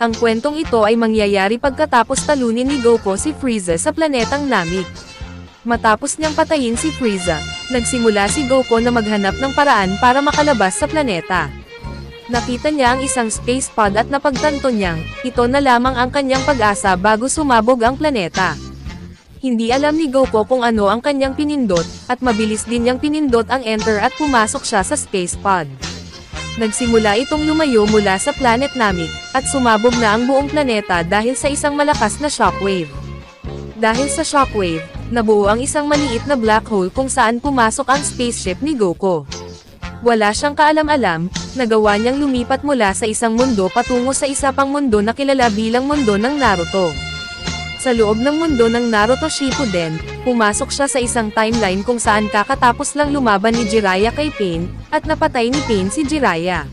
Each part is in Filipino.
Ang kwentong ito ay mangyayari pagkatapos talunin ni Goku si Frieza sa planetang Namek. Matapos niyang patayin si Frieza, nagsimula si Goku na maghanap ng paraan para makalabas sa planeta. Nakita niya ang isang space pod at napagtanto niyang, ito na lamang ang kanyang pag-asa bago sumabog ang planeta. Hindi alam ni Goku kung ano ang kanyang pinindot, at mabilis din niyang pinindot ang enter at pumasok siya sa space pod. Nagsimula itong lumayo mula sa planet Namek, at sumabog na ang buong planeta dahil sa isang malakas na shockwave. Dahil sa shockwave, nabuo ang isang maliit na black hole kung saan pumasok ang spaceship ni Goku. Wala siyang kaalam-alam, nagawa niyang lumipat mula sa isang mundo patungo sa isa pang mundo na kilala bilang mundo ng Naruto. Sa loob ng mundo ng Naruto Shippuden, pumasok siya sa isang timeline kung saan kakatapos lang lumaban ni Jiraiya kay Pain, at napatay ni Pain si Jiraiya.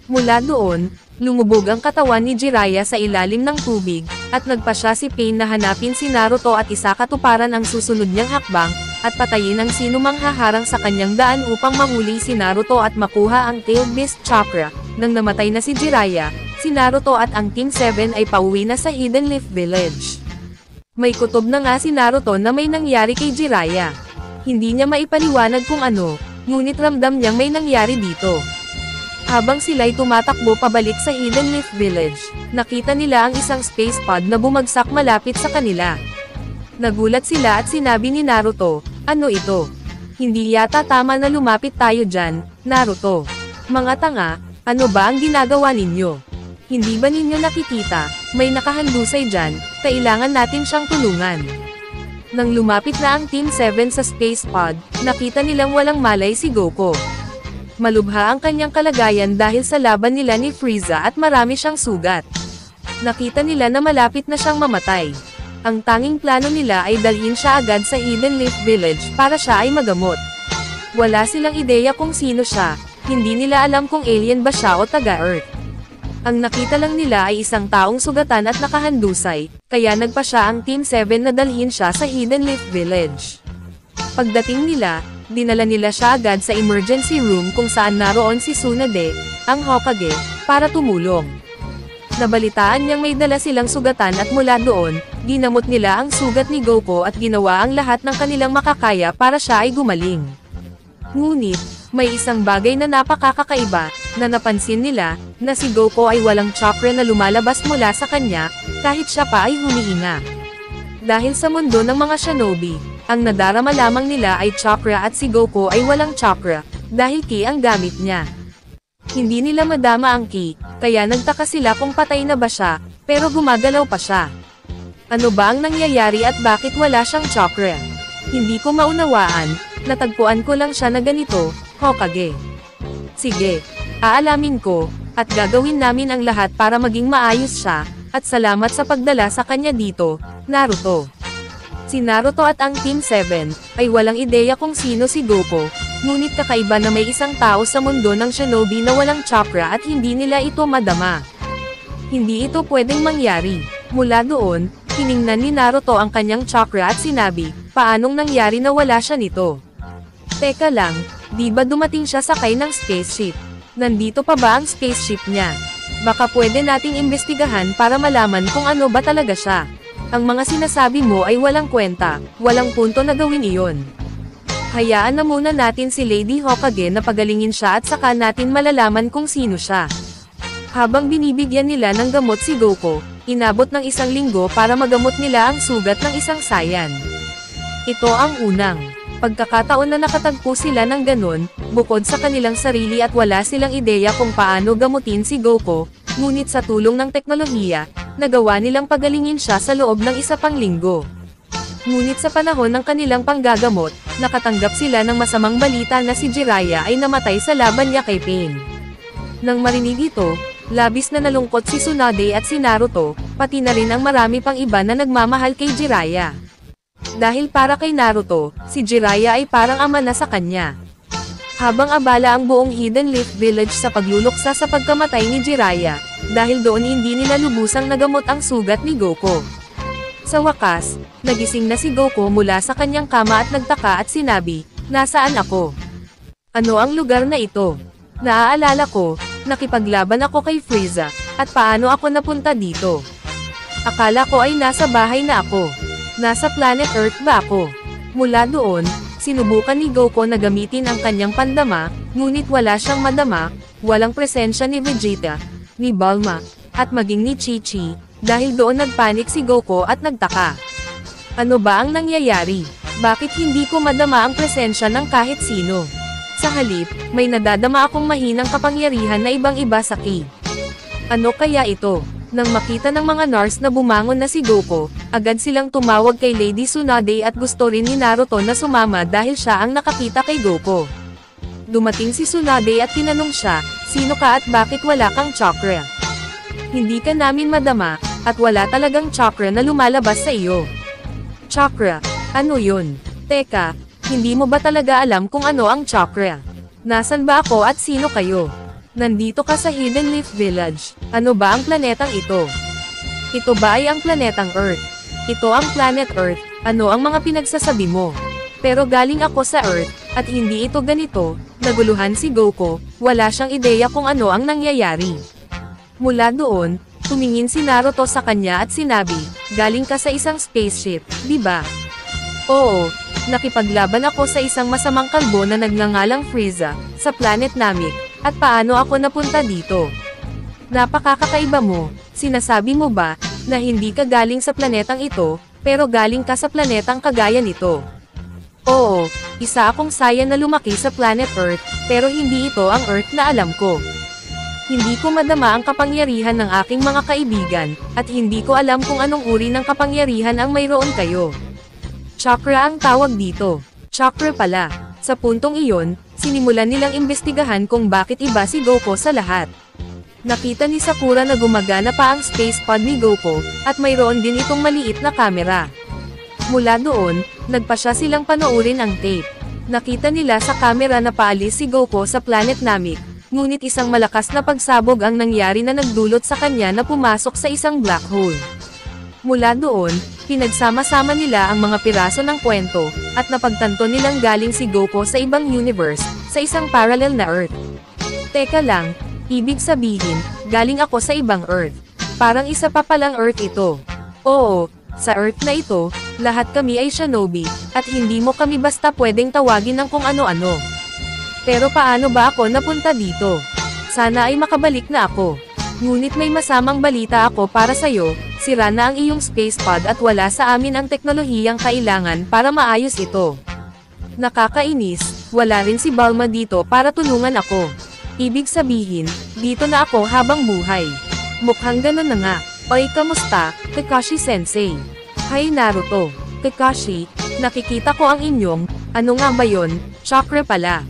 Mula doon, lumubog ang katawan ni Jiraiya sa ilalim ng tubig, at nagpasya si Pain na hanapin si Naruto at isakatuparan ang susunod niyang hakbang, at patayin ang sinumang haharang sa kanyang daan upang mahuli si Naruto at makuha ang Tailed Beast Chakra. Nang namatay na si Jiraiya, si Naruto at ang Team 7 ay pauwi na sa Hidden Leaf Village. May kutob na nga si Naruto na may nangyari kay Jiraiya. Hindi niya maipaliwanag kung ano, ngunit ramdam niyang may nangyari dito. Habang sila'y tumatakbo pabalik sa Hidden Leaf Village, nakita nila ang isang space pod na bumagsak malapit sa kanila. Nagulat sila at sinabi ni Naruto, ano ito? Hindi yata tama na lumapit tayo dyan, Naruto. Mga tanga, ano ba ang ginagawa ninyo? Hindi ba ninyo nakikita, may nakahandusay dyan, kailangan natin siyang tulungan. Nang lumapit na ang Team 7 sa space pod, nakita nilang walang malay si Goku. Malubha ang kanyang kalagayan dahil sa laban nila ni Frieza at marami siyang sugat. Nakita nila na malapit na siyang mamatay. Ang tanging plano nila ay dalhin siya agad sa Hidden Leaf Village para siya ay magamot. Wala silang ideya kung sino siya, hindi nila alam kung alien ba siya o taga-Earth. Ang nakita lang nila ay isang taong sugatan at nakahandusay, kaya nagpa siya ang Team 7 na dalhin siya sa Hidden Leaf Village. Pagdating nila, dinala nila siya agad sa emergency room kung saan naroon si Tsunade, ang Hokage, para tumulong. Nabalitaan niyang may dala silang sugatan at mula doon, ginamot nila ang sugat ni Goku at ginawa ang lahat ng kanilang makakaya para siya ay gumaling. Ngunit, may isang bagay na napakakakaiba, na napansin nila, na si Goku ay walang chakra na lumalabas mula sa kanya, kahit siya pa ay humihinga. Dahil sa mundo ng mga shinobi, ang nadarama lamang nila ay chakra at si Goku ay walang chakra, dahil ki ang gamit niya. Hindi nila madama ang ki, kaya nagtaka sila kung patay na ba siya, pero gumagalaw pa siya. Ano ba ang nangyayari at bakit wala siyang chakra? Hindi ko maunawaan, natagpuan ko lang siya na ganito, Hokage. Sige, aalamin ko, at gagawin namin ang lahat para maging maayos siya, at salamat sa pagdala sa kanya dito, Naruto. Si Naruto at ang Team 7, ay walang ideya kung sino si Goku, ngunit kakaiba na may isang tao sa mundo ng shinobi na walang chakra at hindi nila ito madama. Hindi ito pwedeng mangyari. Mula doon, tiningnan ni Naruto ang kanyang chakra at sinabi, paanong nangyari na wala siya nito? Teka lang, di ba dumating siya sakay ng spaceship? Nandito pa ba ang spaceship niya? Baka pwede nating imbestigahan para malaman kung ano ba talaga siya. Ang mga sinasabi mo ay walang kwenta, walang punto na gawin iyon. Hayaan na muna natin si Lady Hokage na pagalingin siya at saka natin malalaman kung sino siya. Habang binibigyan nila ng gamot si Goku, inabot ng 1 linggo para magamot nila ang sugat ng isang Saiyan. Ito ang unang pagkakataon na nakatagpo sila ng ganon, bukod sa kanilang sarili at wala silang ideya kung paano gamutin si Goku, ngunit sa tulong ng teknolohiya, nagawa nilang pagalingin siya sa loob ng 1 pang linggo. Ngunit sa panahon ng kanilang panggagamot, nakatanggap sila ng masamang balita na si Jiraiya ay namatay sa laban niya kay Pain. Nang marinig ito, labis na nalungkot si Tsunade at si Naruto, pati na rin ang marami pang iba na nagmamahal kay Jiraiya. Dahil para kay Naruto, si Jiraiya ay parang ama na sa kanya. Habang abala ang buong Hidden Leaf Village sa pagluluksa sa pagkamatay ni Jiraiya, dahil doon hindi nila lubusang nagamot ang sugat ni Goku. Sa wakas, nagising na si Goku mula sa kanyang kama at nagtaka at sinabi, nasaan ako? Ano ang lugar na ito? Naaalala ko, nakipaglaban ako kay Frieza, At paano ako napunta dito? Akala ko ay nasa bahay na ako. Nasa planet Earth ba ako? Mula doon, sinubukan ni Goku na gamitin ang kanyang pandama, ngunit wala siyang madama, walang presensya ni Vegeta, ni Bulma, at maging ni Chi-Chi, dahil doon nagpanik si Goku at nagtaka. Ano ba ang nangyayari? Bakit hindi ko madama ang presensya ng kahit sino? Sa halip, may nadadama akong mahinang kapangyarihan na ibang-iba sa Ki. Ano kaya ito? Nang makita ng mga Nars na bumangon na si Goku, agad silang tumawag kay Lady Tsunade at gusto rin ni Naruto na sumama dahil siya ang nakakita kay Goku. Dumating si Tsunade at tinanong siya, sino ka at bakit wala kang chakra? Hindi ka namin madama, at wala talagang chakra na lumalabas sa iyo. Chakra? Ano yun? Teka, hindi mo ba talaga alam kung ano ang chakra? Nasaan ba ako at sino kayo? Nandito ka sa Hidden Leaf Village. Ano ba ang planetang ito? Ito ba ay ang planetang Earth? Ito ang planet Earth. Ano ang mga pinagsasabi mo? Pero galing ako sa Earth, at hindi ito ganito. Naguluhan si Goku, wala siyang ideya kung ano ang nangyayari. Mula doon, tumingin si Naruto sa kanya at sinabi, galing ka sa isang spaceship, di ba? Oo, nakipaglaban ako sa isang masamang kalbo na nagngangalang Frieza, sa planet Namek. At paano ako napunta dito? Napakakakaiba mo, sinasabi mo ba, na hindi ka galing sa planetang ito, pero galing ka sa planetang kagaya nito? Oo, isa akong Saiyan na lumaki sa planet Earth, pero hindi ito ang Earth na alam ko. Hindi ko madama ang kapangyarihan ng aking mga kaibigan, at hindi ko alam kung anong uri ng kapangyarihan ang mayroon kayo. Chakra ang tawag dito. Chakra pala. Sa puntong iyon, sinimulan nilang imbestigahan kung bakit iba si Goku sa lahat. Nakita ni Sakura na gumagana pa ang space pod ni Goku, at mayroon din itong maliit na kamera. Mula doon, nagpasya silang panoorin ang tape. Nakita nila sa kamera na paalis si Goku sa planet Namek, ngunit isang malakas na pagsabog ang nangyari na nagdulot sa kanya na pumasok sa isang black hole. Mula doon, pinagsama-sama nila ang mga piraso ng kwento, at napagtanto nilang galing si Goku sa ibang universe, sa isang parallel na Earth. Teka lang, ibig sabihin, galing ako sa ibang Earth. Parang isa pa palang Earth ito. Oo, sa Earth na ito, lahat kami ay shinobi, at hindi mo kami basta pwedeng tawagin ng kung ano-ano. Pero paano ba ako napunta dito? Sana ay makabalik na ako. Ngunit may masamang balita ako para sa'yo, sira na ang iyong space pod at wala sa amin ang teknolohiyang kailangan para maayos ito. Nakakainis, wala rin si Bulma dito para tulungan ako. Ibig sabihin, dito na ako habang buhay. Mukhang ganun na nga. Oy, kamusta, Kakashi Sensei? Hi Naruto. Kakashi, nakikita ko ang inyong, ano nga ba yon, chakra pala.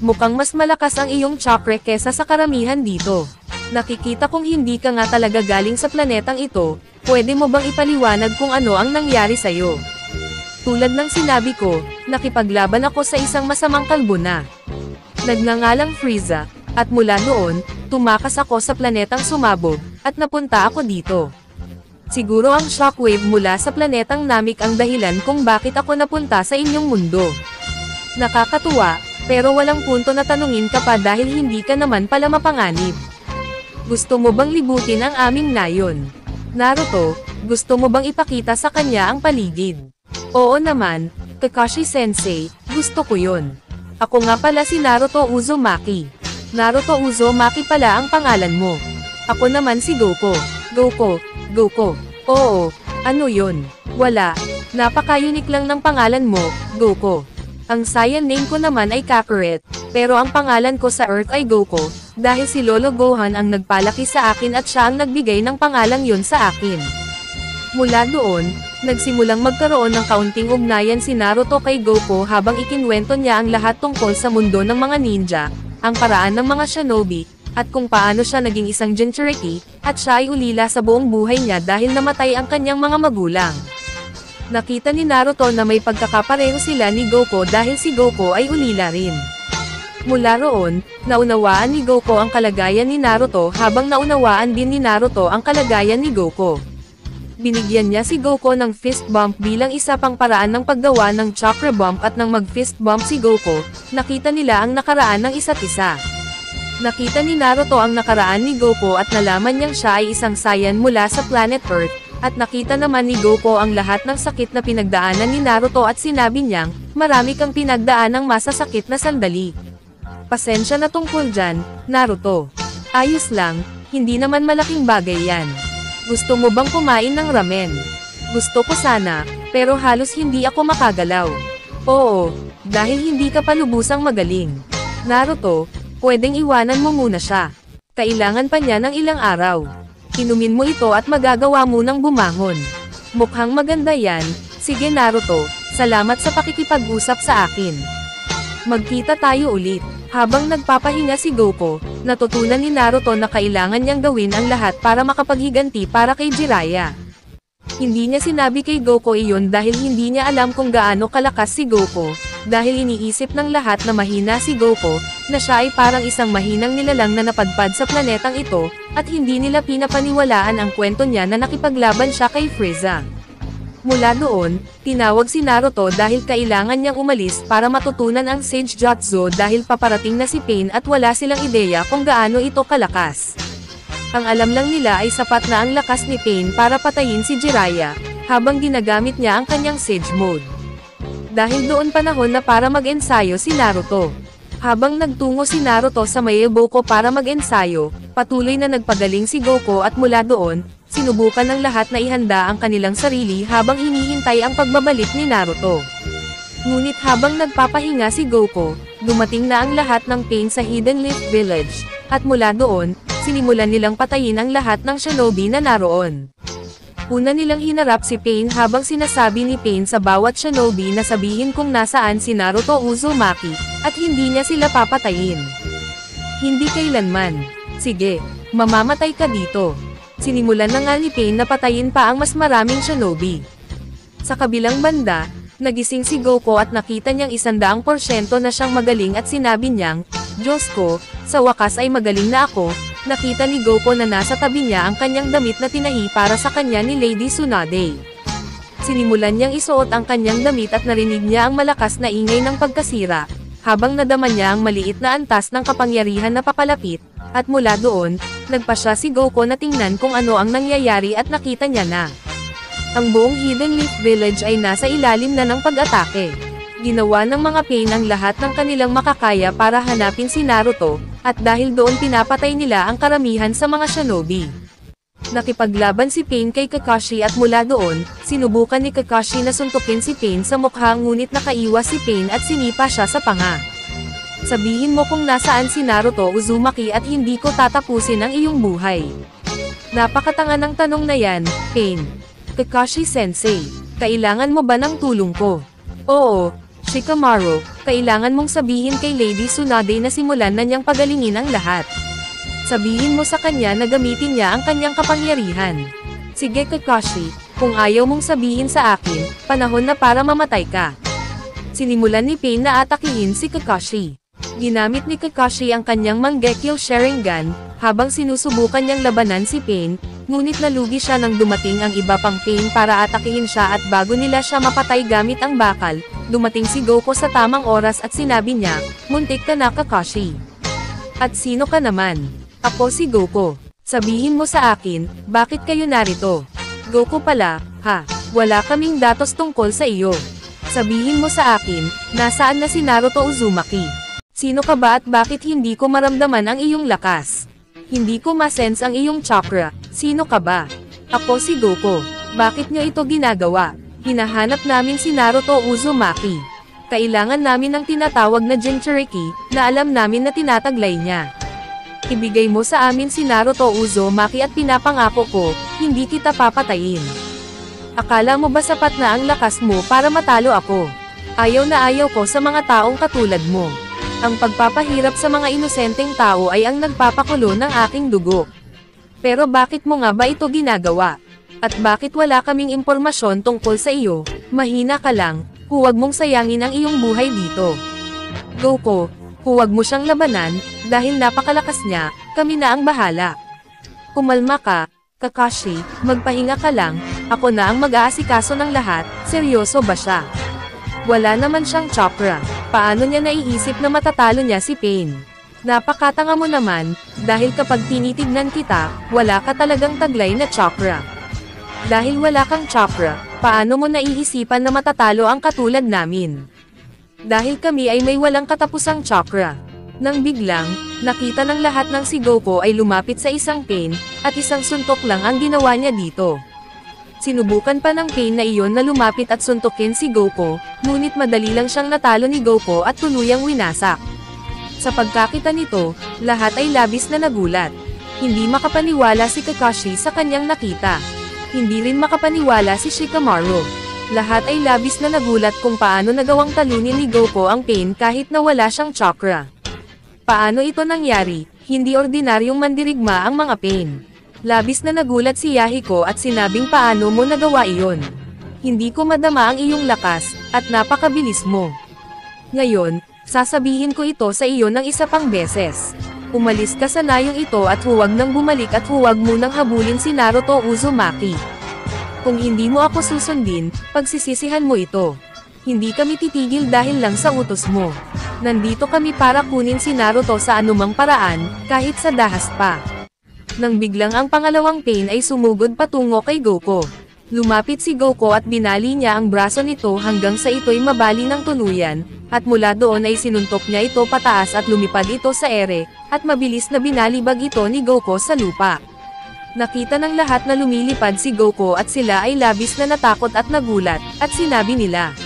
Mukhang mas malakas ang iyong chakra kesa sa karamihan dito. Nakikita kong hindi ka nga talaga galing sa planetang ito, pwede mo bang ipaliwanag kung ano ang nangyari sa'yo? Tulad ng sinabi ko, nakipaglaban ako sa isang masamang kalbo na nagngangalang Frieza, at mula noon, tumakas ako sa planetang sumabog, at napunta ako dito. Siguro ang shockwave mula sa planetang Namek ang dahilan kung bakit ako napunta sa inyong mundo. Nakakatuwa, pero walang punto na tanungin ka pa dahil hindi ka naman pala mapanganib. Gusto mo bang libutin ang aming nayon? Naruto, gusto mo bang ipakita sa kanya ang paligid? Oo naman, Kakashi Sensei, gusto ko yon. Ako nga pala si Naruto Uzumaki. Naruto Uzumaki pala ang pangalan mo. Ako naman si Goku. Goku. Oo, ano yon? Wala. Napaka-unique lang ng pangalan mo, Goku. Ang Saiyan name ko naman ay Kakarot, pero ang pangalan ko sa Earth ay Goku, dahil si Lolo Gohan ang nagpalaki sa akin at siya ang nagbigay ng pangalang yun sa akin. Mula doon, nagsimulang magkaroon ng kaunting ugnayan si Naruto kay Goku habang ikinwento niya ang lahat tungkol sa mundo ng mga ninja, ang paraan ng mga shinobi, at kung paano siya naging isang Jinchuriki, at siya ay ulila sa buong buhay niya dahil namatay ang kanyang mga magulang. Nakita ni Naruto na may pagkakapareho sila ni Goku dahil si Goku ay ulila rin. Mula roon, naunawaan ni Goku ang kalagayan ni Naruto habang naunawaan din ni Naruto ang kalagayan ni Goku. Binigyan niya si Goku ng fist bump bilang isa pang paraan ng paggawa ng chakra bump at nang mag-fist bump si Goku, nakita nila ang nakaraan ng isa't isa. Nakita ni Naruto ang nakaraan ni Goku at nalaman niyang siya ay isang Saiyan mula sa planet Earth, at nakita naman ni Goku ang lahat ng sakit na pinagdaanan ni Naruto at sinabi niyang, marami kang pinagdaanang masasakit na sandali. Pasensya na tungkol dyan, Naruto. Ayos lang, hindi naman malaking bagay yan. Gusto mo bang kumain ng ramen? Gusto ko sana, pero halos hindi ako makagalaw. Oo, dahil hindi ka pa lubusang magaling. Naruto, pwedeng iwanan mo muna siya. Kailangan pa niya ng ilang araw. Inumin mo ito at magagawa mo ng bumangon. Mukhang maganda yan. Sige Naruto, salamat sa pakikipag-usap sa akin. Magkita tayo ulit. Habang nagpapahinga si Goku, natutunan ni Naruto na kailangan niyang gawin ang lahat para makapaghiganti para kay Jiraiya. Hindi niya sinabi kay Goku iyon dahil hindi niya alam kung gaano kalakas si Goku, dahil iniisip ng lahat na mahina si Goku, na siya ay parang isang mahinang nilalang na napadpad sa planetang ito, at hindi nila pinapaniwalaan ang kwento niya na nakipaglaban siya kay Frieza. Mula doon, tinawag si Naruto dahil kailangan niyang umalis para matutunan ang Sage Jutsu dahil paparating na si Pain at wala silang ideya kung gaano ito kalakas. Ang alam lang nila ay sapat na ang lakas ni Pain para patayin si Jiraiya, habang ginagamit niya ang kanyang Sage Mode. Dahil doon panahon na para mag-ensayo si Naruto. Habang nagtungo si Naruto sa Mayaboko para mag-ensayo, patuloy na nagpagaling si Goku at mula doon, sinubukan ng lahat na ihanda ang kanilang sarili habang hinihintay ang pagbabalik ni Naruto. Ngunit habang nagpapahinga si Goku, dumating na ang lahat ng Pain sa Hidden Leaf Village, at mula doon, sinimulan nilang patayin ang lahat ng shinobi na naroon. Una nilang hinarap si Pain habang sinasabi ni Pain sa bawat shinobi na sabihin kung nasaan si Naruto Uzumaki, at hindi niya sila papatayin. Hindi kailanman. Sige, mamamatay ka dito. Sinimulan na nga ni Pain na patayin pa ang mas maraming shinobi. Sa kabilang banda, nagising si Goku at nakita niyang 100% na siyang magaling at sinabi niyang, Diyos ko, sa wakas ay magaling na ako. Nakita ni Goku na nasa tabi niya ang kanyang damit na tinahi para sa kanya ni Lady Tsunade. Sinimulan niyang isuot ang kanyang damit at narinig niya ang malakas na ingay ng pagkasira, habang nadama niya ang maliit na antas ng kapangyarihan na papalapit, at mula doon, nagpa siya si Goku na tingnan kung ano ang nangyayari at nakita niya na ang buong Hidden Leaf Village ay nasa ilalim na ng pag-atake. Ginawa ng mga Pain ang lahat ng kanilang makakaya para hanapin si Naruto, at dahil doon pinapatay nila ang karamihan sa mga shinobi. Nakipaglaban si Pain kay Kakashi at mula doon, sinubukan ni Kakashi na suntukin si Pain sa mukha ngunit nakaiwas si Pain at sinipa siya sa panga. Sabihin mo kung nasaan si Naruto Uzumaki at hindi ko tatapusin ang iyong buhay. Napakatanga ng tanong na yan, Pain. Kakashi-sensei, kailangan mo ba ng tulong ko? Oo, Shikamaru, kailangan mong sabihin kay Lady Tsunade na simulan na niyang pagalingin ang lahat. Sabihin mo sa kanya na gamitin niya ang kanyang kapangyarihan. Sige Kakashi, kung ayaw mong sabihin sa akin, panahon na para mamatay ka. Sinimulan ni Pain na atakihin si Kakashi. Ginamit ni Kakashi ang kanyang Mangekyo Sharingan, habang sinusubukan niyang labanan si Pain, ngunit nalugi siya nang dumating ang iba pang Pain para atakihin siya at bago nila siya mapatay gamit ang bakal, dumating si Goku sa tamang oras at sinabi niya, muntik ka na Kakashi. At sino ka naman? Ako si Goku. Sabihin mo sa akin, bakit kayo narito? Goku pala, ha? Wala kaming datos tungkol sa iyo. Sabihin mo sa akin, nasaan na si Naruto Uzumaki? Sino ka ba at bakit hindi ko maramdaman ang iyong lakas? Hindi ko masense ang iyong chakra. Sino ka ba? Ako si Goku. Bakit niyo ito ginagawa? Hinahanap namin si Naruto Uzumaki. Kailangan namin ng tinatawag na Jinchuriki, na alam namin na tinataglay niya. Ibigay mo sa amin si Naruto Uzumaki at pinapangako ko, hindi kita papatayin. Akala mo ba sapat na ang lakas mo para matalo ako? Ayaw na ayaw ko sa mga taong katulad mo. Ang pagpapahirap sa mga inosenteng tao ay ang nagpapakulo ng aking dugo. Pero bakit mo nga ba ito ginagawa? At bakit wala kaming impormasyon tungkol sa iyo? Mahina ka lang, huwag mong sayangin ang iyong buhay dito. Goku, huwag mo siyang labanan, dahil napakalakas niya, kami na ang bahala. Kumalma ka, Kakashi, magpahinga ka lang, ako na ang mag-aasikaso ng lahat, seryoso ba siya? Wala naman siyang chakra, paano niya naiisip na matatalo niya si Pain? Napakatanga mo naman, dahil kapag tinitignan kita, wala ka talagang taglay na chakra. Dahil wala kang chakra, paano mo naiisipan na matatalo ang katulad namin? Dahil kami ay may walang katapusang chakra. Nang biglang, nakita ng lahat ng si Goku ay lumapit sa isang pain, at isang suntok lang ang ginawa niya dito. Sinubukan pa ng pain na iyon na lumapit at suntukin si Goku, ngunit madali lang siyang natalo ni Goku at tuluyang winasak. Sa pagkakita nito, lahat ay labis na nagulat. Hindi makapaniwala si Kakashi sa kanyang nakita. Hindi rin makapaniwala si Shikamaru. Lahat ay labis na nagulat kung paano nagawang talunin ni Goku ang pain kahit na wala siyang chakra. Paano ito nangyari? Hindi ordinaryong mandirigma ang mga pain. Labis na nagulat si Yahiko at sinabing paano mo nagawa iyon. Hindi ko madama ang iyong lakas, at napakabilis mo. Ngayon, sasabihin ko ito sa iyo ng isa pang beses. Umalis ka sa nayong ito at huwag nang bumalik at huwag munang habulin si Naruto Uzumaki. Kung hindi mo ako susundin, pagsisisihan mo ito. Hindi kami titigil dahil lang sa utos mo. Nandito kami para kunin si Naruto sa anumang paraan, kahit sa dahas pa. Nang biglang ang pangalawang pain ay sumugod patungo kay Goku. Lumapit si Goku at binali niya ang braso nito hanggang sa ito'y mabali ng tuluyan, at mula doon ay sinuntok niya ito pataas at lumipad ito sa ere, at mabilis na binalibag ito ni Goku sa lupa. Nakita ng lahat na lumilipad si Goku at sila ay labis na natakot at nagulat, at sinabi nila,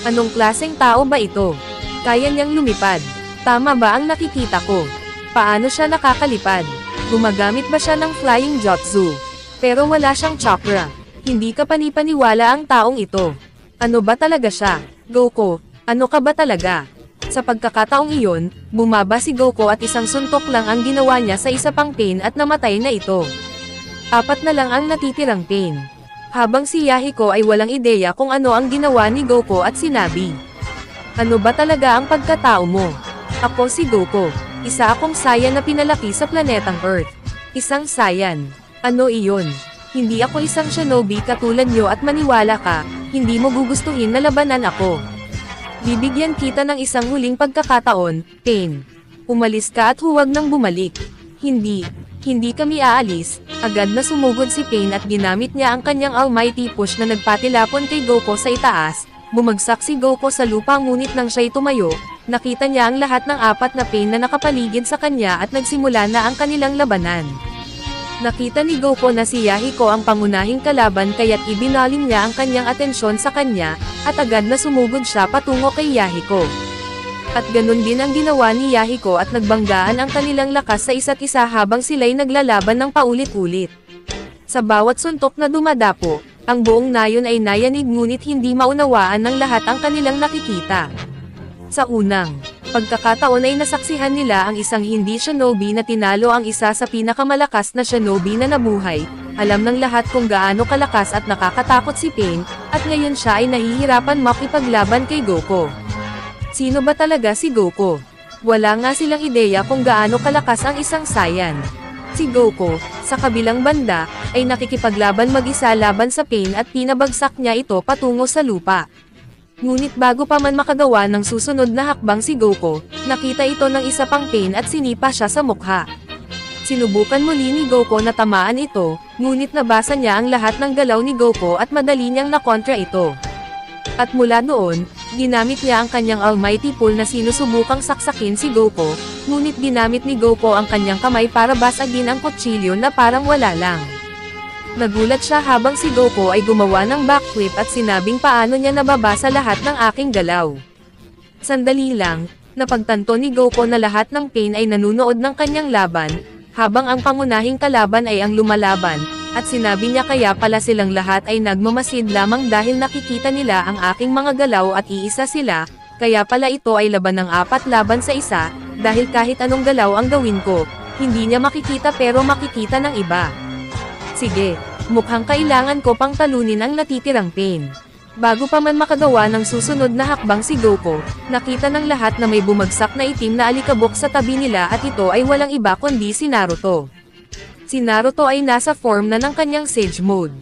"Anong klaseng tao ba ito? Kaya niyang lumipad? Tama ba ang nakikita ko? Paano siya nakakalipad? Gumagamit ba siya ng flying jutsu? Pero wala siyang chakra. Hindi ka panipaniwala ang taong ito. Ano ba talaga siya? Goku, ano ka ba talaga?" Sa pagkakataong iyon, bumaba si Goku at isang suntok lang ang ginawa niya sa isa pang pain at namatay na ito. 4 na lang ang natitirang pain. Habang si Yahiko ay walang ideya kung ano ang ginawa ni Goku at sinabi, "Ano ba talaga ang pagkatao mo? Ako si Goku. Isa akong Saiyan na pinalaki sa planetang Earth. Isang Saiyan. Ano iyon? Hindi ako isang shinobi katulad nyo at maniwala ka, hindi mo gugustuhin na labanan ako. Bibigyan kita ng isang huling pagkakataon, pain. Umalis ka at huwag nang bumalik." Hindi kami aalis. Agad na sumugod si Pain at ginamit niya ang kanyang almighty push na nagpatilapon kay Goku sa itaas. Bumagsak si Goku sa lupa ngunit nang siya'y tumayo, nakita niya ang lahat ng 4 na Pain na nakapaligid sa kanya at nagsimula na ang kanilang labanan. Nakita ni Goku na si Yahiko ang pangunahing kalaban kaya't ibinalim niya ang kanyang atensyon sa kanya, at agad na sumugod siya patungo kay Yahiko. At ganun din ang ginawa ni Yahiko at nagbanggaan ang kanilang lakas sa isa't isa habang sila'y naglalaban ng paulit-ulit. Sa bawat suntok na dumadapo, ang buong nayon ay nayanig ngunit hindi maunawaan ng lahat ang kanilang nakikita. Sa unang pagkakataon ay nasaksihan nila ang isang hindi shinobi na tinalo ang isa sa pinakamalakas na shinobi na nabuhay. Alam ng lahat kung gaano kalakas at nakakatakot si Pain, at ngayon siya ay nahihirapan makipaglaban kay Goku. Sino ba talaga si Goku? Wala nga silang ideya kung gaano kalakas ang isang Saiyan. Si Goku, sa kabilang banda, ay nakikipaglaban mag-isa laban sa Pain at pinabagsak niya ito patungo sa lupa. Ngunit bago pa man makagawa ng susunod na hakbang si Goku, nakita ito ng isa pang Pain at sinipa siya sa mukha. Sinubukan muli ni Goku na tamaan ito, ngunit nabasa niya ang lahat ng galaw ni Goku at madali niyang nakontra ito. At mula noon, ginamit niya ang kanyang almighty pull na sinusubukang saksakin si Goku, ngunit ginamit ni Goku ang kanyang kamay para basagin ang kutsilyo na parang wala lang. Nagulat siya habang si Goku ay gumawa ng backflip at sinabing paano niya nababasa lahat ng aking galaw. Sandali lang, napagtanto ni Goku na lahat ng Pain ay nanunood ng kanyang laban, habang ang pangunahing kalaban ay ang lumalaban, at sinabi niya kaya pala silang lahat ay nagmamasid lamang dahil nakikita nila ang aking mga galaw at iisa sila, kaya pala ito ay laban ng 4 laban sa isa, dahil kahit anong galaw ang gawin ko, hindi niya makikita pero makikita ng iba. Sige, mukhang kailangan ko pang talunin ang natitirang Pain. Bago pa man makagawa ng susunod na hakbang si Goku, nakita ng lahat na may bumagsak na itim na alikabok sa tabi nila at ito ay walang iba kundi si Naruto. Si Naruto ay nasa form na ng kanyang Sage Mode.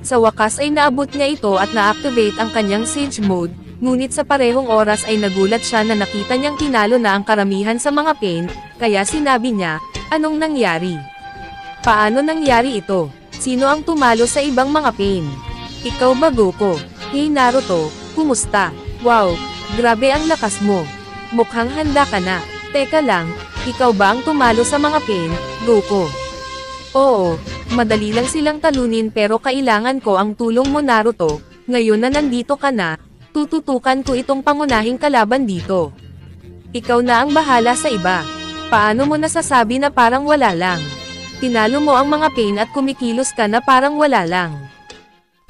Sa wakas ay naabot niya ito at na-activate ang kanyang Sage Mode, ngunit sa parehong oras ay nagulat siya na nakita niyang tinalo na ang karamihan sa mga Pain, kaya sinabi niya, anong nangyari? Paano nangyari ito? Sino ang tumalo sa ibang mga Pain? Ikaw ba Goku? Hey Naruto, kumusta? Wow, grabe ang lakas mo. Mukhang handa ka na. Teka lang, ikaw ba ang tumalo sa mga Pain, Goku? Oo, madali lang silang talunin pero kailangan ko ang tulong mo Naruto. Ngayon na nandito ka na, tututukan ko itong pangunahing kalaban dito. Ikaw na ang bahala sa iba. Paano mo nasasabi na parang wala lang? Tinalo mo ang mga Pain at kumikilos ka na parang wala lang.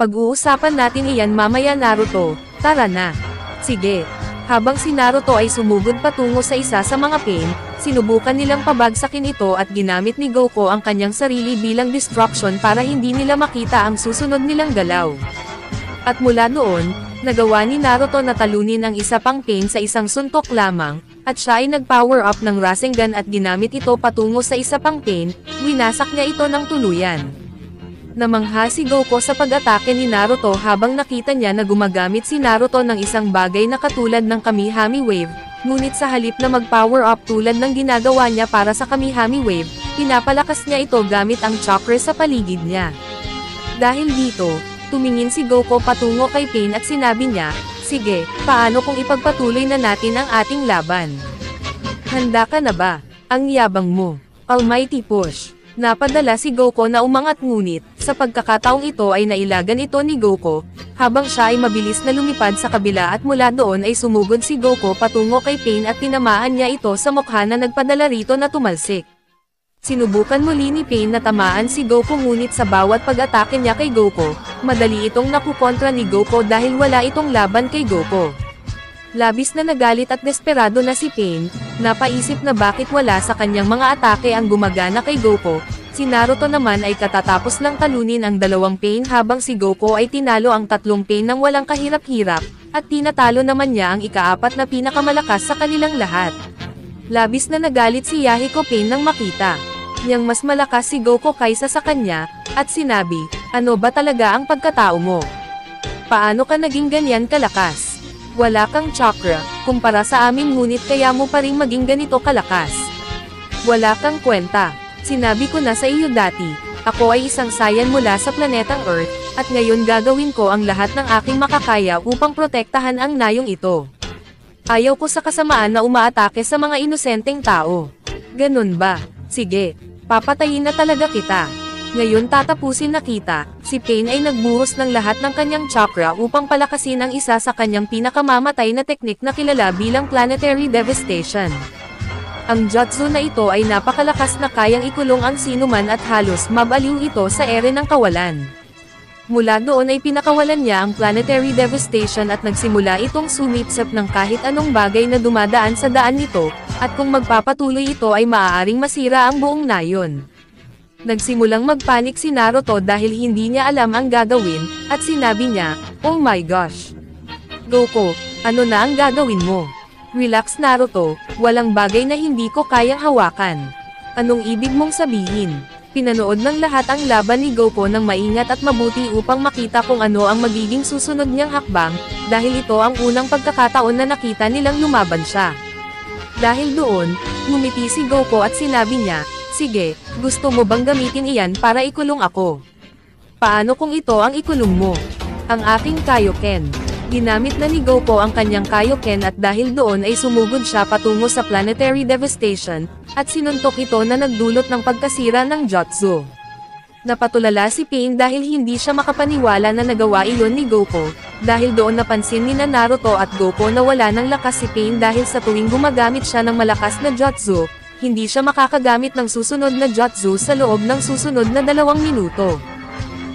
Pag-uusapan natin iyan mamaya Naruto, tara na. Sige. Habang si Naruto ay sumugod patungo sa isa sa mga Pain, sinubukan nilang pabagsakin ito at ginamit ni Goku ang kanyang sarili bilang distraction para hindi nila makita ang susunod nilang galaw. At mula noon, nagawa ni Naruto na talunin ang isa pang Pain sa isang suntok lamang, at siya ay nag-power up ng Rasengan at ginamit ito patungo sa isa pang Pain, winasak niya ito ng tuluyan. Namangha si Goku sa pag-atake ni Naruto habang nakita niya na gumagamit si Naruto ng isang bagay na katulad ng Kamihami Wave, ngunit sa halip na mag-power up tulad ng ginagawa niya para sa Kamihami Wave, pinapalakas niya ito gamit ang chakra sa paligid niya. Dahil dito, tumingin si Goku patungo kay Pain at sinabi niya, sige, paano kung ipagpatuloy na natin ang ating laban? Handa ka na ba? Ang yabang mo. Almighty Push. Napadala si Goku na umangat ngunit, sa pagkakataong ito ay nailagan ito ni Goku, habang siya ay mabilis na lumipad sa kabila at mula doon ay sumugod si Goku patungo kay Pain at tinamaan niya ito sa mukha na nagpadala rito na tumalsik. Sinubukan muli ni Pain na tamaan si Goku ngunit sa bawat pag-atake niya kay Goku, madali itong nakukontra ni Goku dahil wala itong laban kay Goku. Labis na nagalit at desperado na si Pain, napaisip na bakit wala sa kanyang mga atake ang gumagana kay Goku. Si Naruto naman ay katatapos lang talunin ang dalawang Pain habang si Goku ay tinalo ang tatlong Pain ng walang kahirap-hirap, at tinatalo naman niya ang ikaapat na pinakamalakas sa kanilang lahat. Labis na nagalit si Yahiko Pain nang makita niyang mas malakas si Goku kaysa sa kanya, at sinabi, ano ba talaga ang pagkatao mo? Paano ka naging ganyan kalakas? Wala kang chakra, kumpara sa amin ngunit kaya mo pa rin maging ganito kalakas. Wala kang kwenta. Sinabi ko na sa iyo dati, ako ay isang Saiyan mula sa planetang Earth, at ngayon gagawin ko ang lahat ng aking makakaya upang protektahan ang nayong ito. Ayaw ko sa kasamaan na umaatake sa mga inosenteng tao. Ganun ba? Sige, papatayin na talaga kita. Ngayon tatapusin na kita. Si Pain ay nagbuhos ng lahat ng kanyang chakra upang palakasin ang isa sa kanyang pinakamamatay na teknik na kilala bilang Planetary Devastation. Ang jutsu na ito ay napakalakas na kayang ikulong ang sinuman at halos mabaliw ito sa ere ng kawalan. Mula doon ay pinakawalan niya ang Planetary Devastation at nagsimula itong sumipsap ng kahit anong bagay na dumadaan sa daan nito, at kung magpapatuloy ito ay maaaring masira ang buong nayon. Nagsimulang magpanik si Naruto dahil hindi niya alam ang gagawin, at sinabi niya, oh my gosh! Goku, ano na ang gagawin mo? Relax Naruto, walang bagay na hindi ko kayang hawakan. Anong ibig mong sabihin? Pinanood ng lahat ang laban ni Goku ng maingat at mabuti upang makita kung ano ang magiging susunod niyang hakbang, dahil ito ang unang pagkakataon na nakita nilang lumaban siya. Dahil doon, ngumiti si Goku at sinabi niya, sige, gusto mo bang gamitin iyan para ikulong ako? Paano kung ito ang ikulong mo? Ang aking Kaioken. Ginamit na ni Goku ang kanyang Kaioken at dahil doon ay sumugod siya patungo sa Planetary Devastation, at sinuntok ito na nagdulot ng pagkasira ng jutsu. Napatulala si Pain dahil hindi siya makapaniwala na nagawa iyon ni Goku, dahil doon napansin ni Naruto at Goku na wala ng lakas si Pain dahil sa tuwing gumagamit siya ng malakas na jutsu, hindi siya makakagamit ng susunod na jutsu sa loob ng susunod na 2 minuto.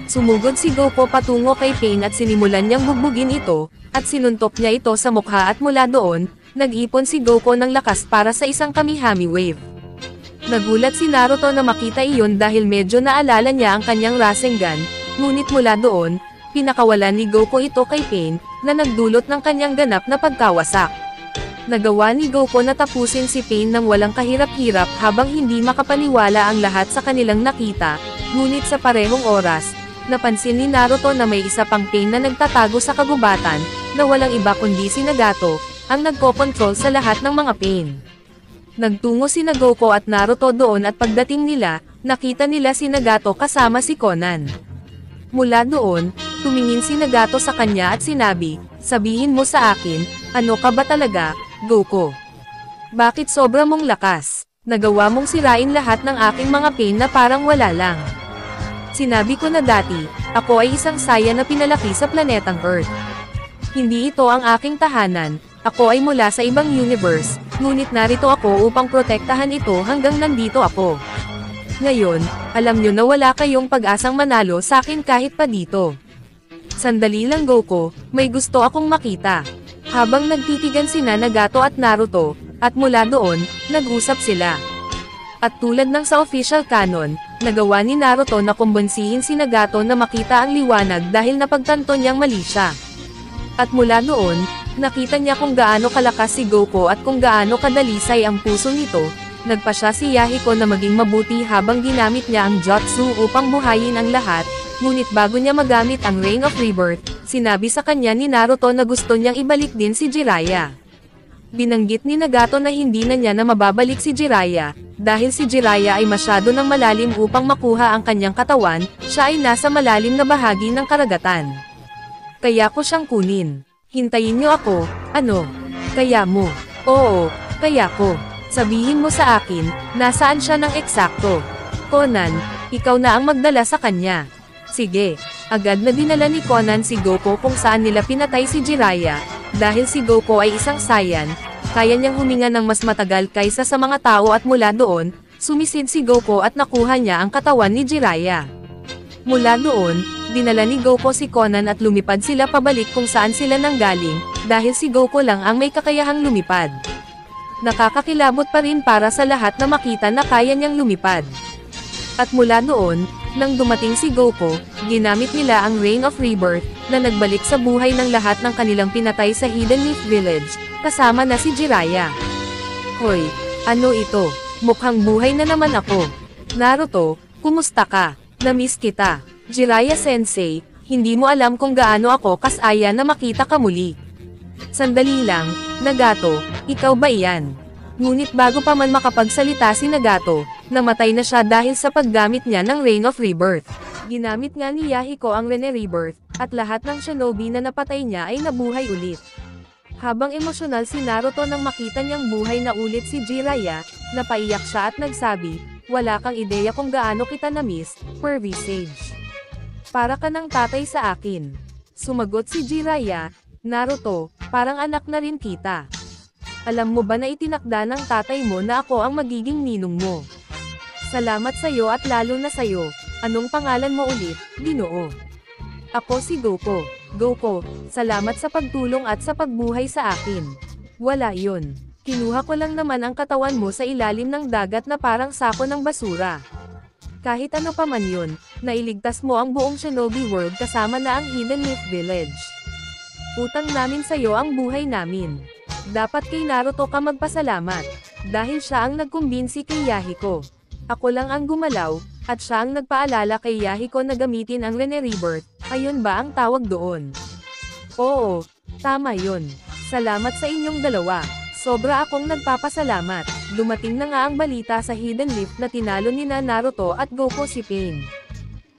Sumugod si Goku patungo kay Pain at sinimulan niyang bugbugin ito, at sinuntok niya ito sa mukha at mula doon, nag-ipon si Goku ng lakas para sa isang Kamihami Wave. Nagulat si Naruto na makita iyon dahil medyo naalala niya ang kanyang Rasengan, ngunit mula doon, pinakawalan ni Goku ito kay Pain, na nagdulot ng kanyang ganap na pagkawasak. Nagawa ni Goku na tapusin si Pain ng walang kahirap-hirap habang hindi makapaniwala ang lahat sa kanilang nakita, ngunit sa parehong oras, napansin ni Naruto na may isa pang Pain na nagtatago sa kagubatan, na walang iba kundi si Nagato, ang nagkokontrol sa lahat ng mga pain. Nagtungo sina Goku at Naruto doon at pagdating nila, nakita nila si Nagato kasama si Conan. Mula doon, tumingin si Nagato sa kanya at sinabi, "Sabihin mo sa akin, ano ka ba talaga, Goku? Bakit sobra mong lakas? Nagawa mong sirain lahat ng aking mga pain na parang wala lang." Sinabi ko na dati, ako ay isang saya na pinalaki sa planetang Earth. Hindi ito ang aking tahanan, ako ay mula sa ibang universe, ngunit narito ako upang protektahan ito hanggang nandito ako. Ngayon, alam nyo na wala kayong pag-asang manalo sa akin kahit pa dito. Sandali lang Goku, may gusto akong makita. Habang nagtitigan sina Nagato at Naruto, at mula doon, nag-usap sila. At tulad ng sa official canon, nagawa ni Naruto na kumbinsihin si Nagato na makita ang liwanag dahil napagtanto niyang mali siya. At mula noon, nakita niya kung gaano kalakas si Goku at kung gaano kadalisay ang puso nito. Nagpa siya si Yahiko na maging mabuti habang ginamit niya ang Jutsu upang buhayin ang lahat, ngunit bago niya magamit ang Ring of Rebirth, sinabi sa kanya ni Naruto na gusto niyang ibalik din si Jiraiya. Binanggit ni Nagato na hindi na niya na mababalik si Jiraiya, dahil si Jiraiya ay masyado ng malalim upang makuha ang kanyang katawan, siya ay nasa malalim na bahagi ng karagatan. Kaya ko siyang kunin. Hintayin niyo ako, ano? Kaya mo? Oo, kaya ko. Sabihin mo sa akin, nasaan siya ng eksakto? Conan, ikaw na ang magdala sa kanya. Sige, agad na dinala ni Conan si Goku kung saan nila pinatay si Jiraiya. Dahil si Goku ay isang Saiyan, kaya niyang huminga ng mas matagal kaysa sa mga tao at mula doon, sumisid si Goku at nakuha niya ang katawan ni Jiraiya. Mula doon, dinala ni Goku si Conan at lumipad sila pabalik kung saan sila nanggaling, dahil si Goku lang ang may kakayahang lumipad. Nakakakilabot pa rin para sa lahat na makita na kaya niyang lumipad. At mula noon, nang dumating si Goku, ginamit nila ang Ring of Rebirth, na nagbalik sa buhay ng lahat ng kanilang pinatay sa Hidden Leaf Village, kasama na si Jiraiya. Hoy, ano ito? Mukhang buhay na naman ako. Naruto, kumusta ka? Na-miss kita. Jiraiya Sensei, hindi mo alam kung gaano ako kasaya na makita ka muli. Sandali lang, Nagato, ikaw ba iyan? Ngunit bago pa man makapagsalita si Nagato, namatay na siya dahil sa paggamit niya ng Ring of Rebirth. Ginamit nga ni Yahiko ang Ring of Rebirth, at lahat ng shinobi na napatay niya ay nabuhay ulit. Habang emosyonal si Naruto nang makita niyang buhay na ulit si Jiraiya, napaiyak siya at nagsabi, "Wala kang ideya kung gaano kita na-miss, Pervy Sage. Para ka ng tatay sa akin." Sumagot si Jiraiya, "Naruto, parang anak na rin kita. Alam mo ba na itinakda ng tatay mo na ako ang magiging ninong mo? Salamat sa'yo at lalo na sa'yo. Anong pangalan mo ulit, Ginoo?" "Ako si Goku." "Goku, salamat sa pagtulong at sa pagbuhay sa akin." "Wala yun. Kinuha ko lang naman ang katawan mo sa ilalim ng dagat na parang sako ng basura. Kahit ano pa man yun, nailigtas mo ang buong Shinobi World kasama na ang Hidden Leaf Village. Utang namin sa'yo ang buhay namin. Dapat kay Naruto ka magpasalamat, dahil siya ang nagkumbinsi kay Yahiko. Ako lang ang gumalaw, at siya ang nagpaalala kay Yahiko na gamitin ang Ring of Rebirth, ayun ba ang tawag doon?" "Oo, tama yun. Salamat sa inyong dalawa. Sobra akong nagpapasalamat." Dumating na nga ang balita sa Hidden Leaf na tinalo nina Naruto at Goku si Pain.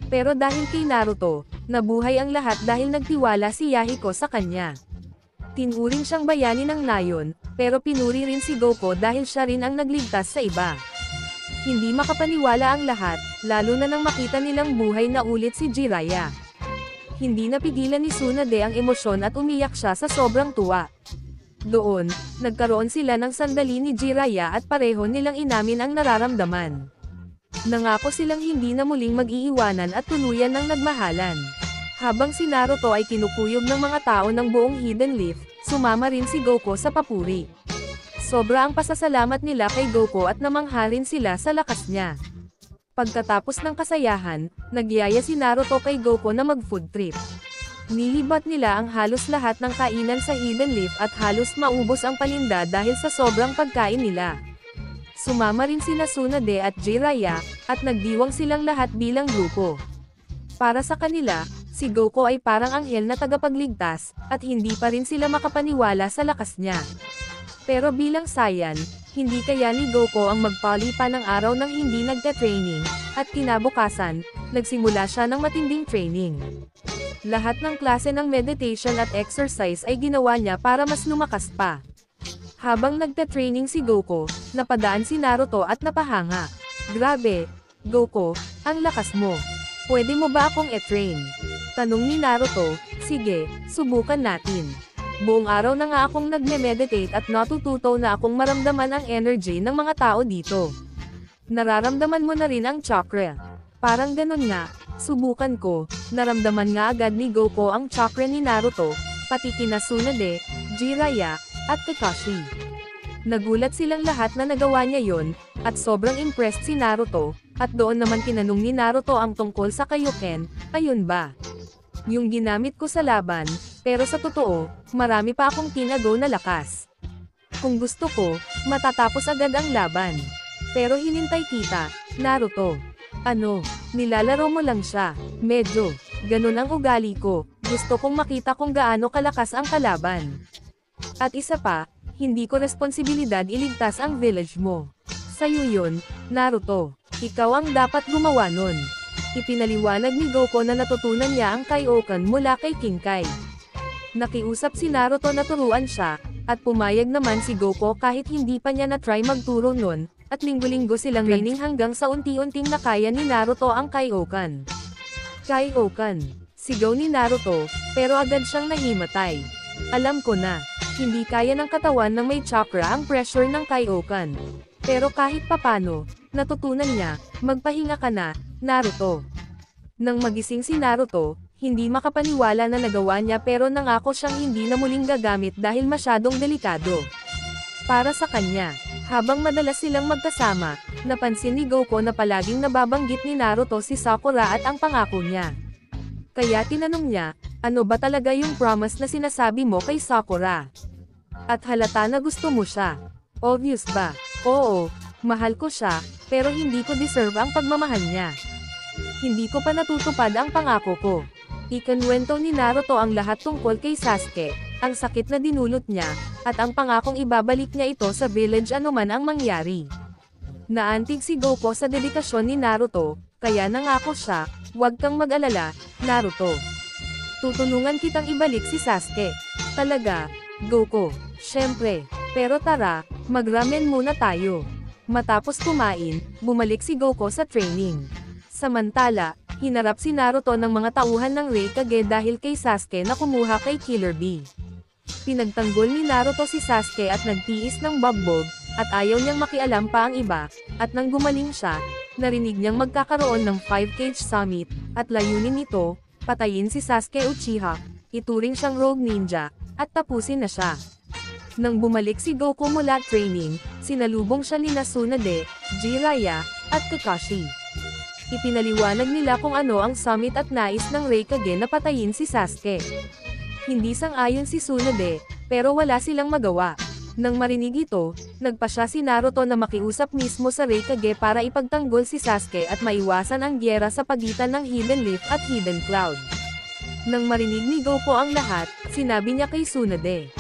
Pero dahil kay Naruto, nabuhay ang lahat dahil nagtiwala si Yahiko sa kanya. Tinuring siyang bayani ng nayon, pero pinuri rin si Goku dahil siya rin ang nagligtas sa iba. Hindi makapaniwala ang lahat, lalo na nang makita nilang buhay na ulit si Jiraiya. Hindi napigilan ni Tsunade ang emosyon at umiyak siya sa sobrang tuwa. Doon, nagkaroon sila ng sandali ni Jiraiya at pareho nilang inamin ang nararamdaman. Nangako silang hindi na muling mag-iiwanan at tuluyan ng nagmahalan. Habang si Naruto ay kinukuyog ng mga tao ng buong Hidden Leaf, sumama rin si Goku sa papuri. Sobra ang pasasalamat nila kay Goku at namangha rin sila sa lakas niya. Pagkatapos ng kasayahan, nagyaya si Naruto kay Goku na mag-food trip. Nilibat nila ang halos lahat ng kainan sa Hidden Leaf at halos maubos ang paninda dahil sa sobrang pagkain nila. Sumama rin sina Tsunade at Jiraiya, at nagdiwang silang lahat bilang grupo. Para sa kanila, Si Goku ay parang anghel na tagapagligtas, at hindi pa rin sila makapaniwala sa lakas niya. Pero bilang Saiyan, hindi kaya ni Goku ang magpali pa ng araw nang hindi nagte-training, at kinabukasan, nagsimula siya ng matinding training. Lahat ng klase ng meditation at exercise ay ginawa niya para mas lumakas pa. Habang nagte-training si Goku, napadaan si Naruto at napahanga. Grabe, Goku, ang lakas mo. Pwede mo ba akong e-train? Tanong ni Naruto. Sige, subukan natin. Buong araw na nga akong nagme-meditate at natututo na akong maramdaman ang energy ng mga tao dito. Nararamdaman mo na rin ang chakra. Parang ganun nga, subukan ko. Naramdaman nga agad ni Goku ang chakra ni Naruto, pati kina Tsunade, Jiraiya, at Kakashi. Nagulat silang lahat na nagawa niya yon, at sobrang impressed si Naruto, at doon naman tinanong ni Naruto ang tungkol sa Kaioken. Ayun ba? Yung ginamit ko sa laban, pero sa totoo, marami pa akong tinago na lakas. Kung gusto ko, matatapos agad ang laban. Pero hinintay kita, Naruto. Ano, nilalaro mo lang siya. Medyo, ganun ang ugali ko. Gusto kong makita kung gaano kalakas ang kalaban. At isa pa, hindi ko responsibilidad iligtas ang village mo. Sa'yo yun, Naruto. Ikaw ang dapat gumawa nun. Ipinaliwanag ni Goku na natutunan niya ang Kaioken mula kay King Kai. Nakiusap si Naruto na turuan siya, at pumayag naman si Goku kahit hindi pa niya na-try magturo nun, at linggo-linggo silang training hanggang sa unti-unting nakaya ni Naruto ang Kaioken. Kaioken, sigaw ni Naruto, pero agad siyang nahimatay. Alam ko na, hindi kaya ng katawan ng may chakra ang pressure ng Kaioken. Pero kahit papano, natutunan niya, magpahinga ka na, Naruto. Nang magising si Naruto, hindi makapaniwala na nagawa niya pero nangako siyang hindi na muling gagamit dahil masyadong delikado. Para sa kanya, habang madalas silang magkasama, napansin ni Goku na palaging nababanggit ni Naruto si Sakura at ang pangako niya. Kaya tinanong niya, ano ba talaga yung promise na sinasabi mo kay Sakura? At halata na gusto mo siya. Obvious ba? Oo, mahal ko siya, pero hindi ko deserve ang pagmamahal niya. Hindi ko pa natutupad ang pangako ko. Ikinwento ni Naruto ang lahat tungkol kay Sasuke, ang sakit na dinulot niya, at ang pangakong ibabalik niya ito sa village anuman ang mangyari. Naantig si Goku sa dedikasyon ni Naruto, kaya nangako siya, huwag kang mag-alala, Naruto. Tutulungan kitang ibalik si Sasuke. Talaga, Goku, syempre. Pero tara, mag-ramen muna tayo. Matapos kumain, bumalik si Goku sa training. Samantala, hinarap si Naruto ng mga tauhan ng Raikage dahil kay Sasuke na kumuha kay Killer Bee. Pinagtanggol ni Naruto si Sasuke at nagtiis ng bagbog, at ayaw niyang makialam pa ang iba, at nang gumaling siya, narinig niyang magkakaroon ng 5-cage summit, at layunin nito, patayin si Sasuke Uchiha, ituring siyang rogue ninja, at tapusin na siya. Nang bumalik si Goku mula training, sinalubong siya ni Tsunade, Jiraiya, at Kakashi. Ipinaliwanag nila kung ano ang summit at nais ng Raikage na patayin si Sasuke. Hindi sang-ayon si Tsunade, pero wala silang magawa. Nang marinig ito, nagpasya si Naruto na makiusap mismo sa Raikage para ipagtanggol si Sasuke at maiwasan ang gyera sa pagitan ng Hidden Leaf at Hidden Cloud. Nang marinig ni Goku ang lahat, sinabi niya kay Tsunade,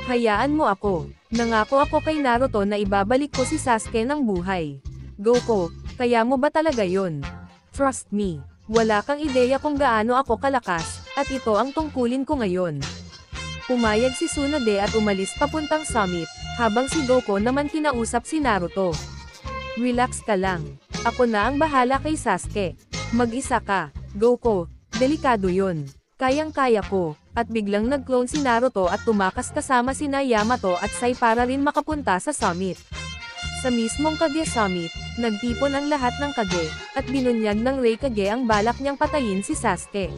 hayaan mo ako. Nangako ako kay Naruto na ibabalik ko si Sasuke ng buhay. Goku, kaya mo ba talaga yun? Trust me, wala kang ideya kung gaano ako kalakas, at ito ang tungkulin ko ngayon. Pumayag si Tsunade at umalis papuntang summit, habang si Goku naman kinausap si Naruto. Relax ka lang. Ako na ang bahala kay Sasuke. Mag-isa ka, Goku, delikado yun. Kayang-kaya ko. At biglang nag-clone si Naruto at tumakas kasama sina Yamato at Sai para rin makapunta sa summit. Sa mismong Kage Summit, nagtipon ang lahat ng Kage, at binunyag ng Raikage ang balak niyang patayin si Sasuke.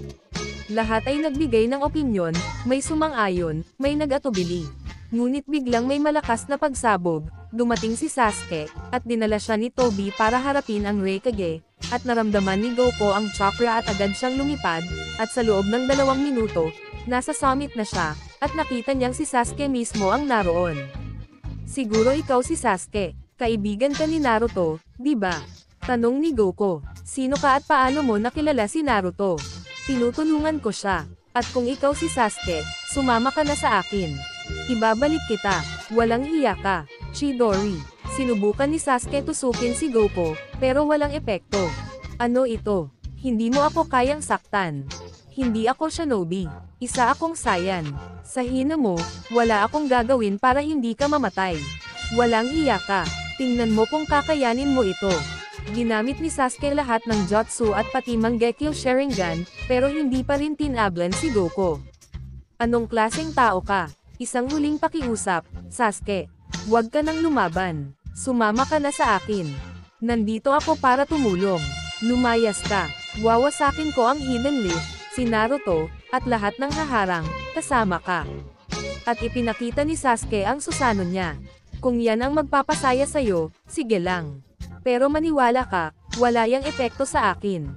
Lahat ay nagbigay ng opinyon, may sumang-ayon, may nag-atubili. Ngunit biglang may malakas na pagsabog, dumating si Sasuke, at dinala siya ni Tobi para harapin ang Raikage, at naramdaman ni Goku ang chakra at agad siyang lumipad, at sa loob ng 2 minuto, nasa summit na siya, at nakita niyang si Sasuke mismo ang naroon. Siguro ikaw si Sasuke, kaibigan ka ni Naruto, di ba? Tanong ni Goku, sino ka at paano mo nakilala si Naruto? Tinutulungan ko siya. At kung ikaw si Sasuke, sumama ka na sa akin. Ibabalik kita. Walang hiya ka. Chidori. Sinubukan ni Sasuke tusukin si Goku, pero walang epekto. Ano ito? Hindi mo ako kayang saktan. Hindi ako shinobi. Isa akong Saiyan. Sa hina mo, wala akong gagawin para hindi ka mamatay. Walang hiya ka. Tingnan mo kung kakayanin mo ito. Ginamit ni Sasuke lahat ng jutsu at pati Mangekyo Sharingan, pero hindi pa rin tinablan si Goku. Anong klaseng tao ka? Isang huling pakiusap, Sasuke. Huwag ka nang lumaban. Sumama ka na sa akin. Nandito ako para tumulong. Lumayas ka. Wawasakin ko ang Hidden Leaf, si Naruto, at lahat ng haharang, kasama ka. At ipinakita ni Sasuke ang Susanoo niya. Kung yan ang magpapasaya sa'yo, sige lang. Pero maniwala ka, wala yang epekto sa akin.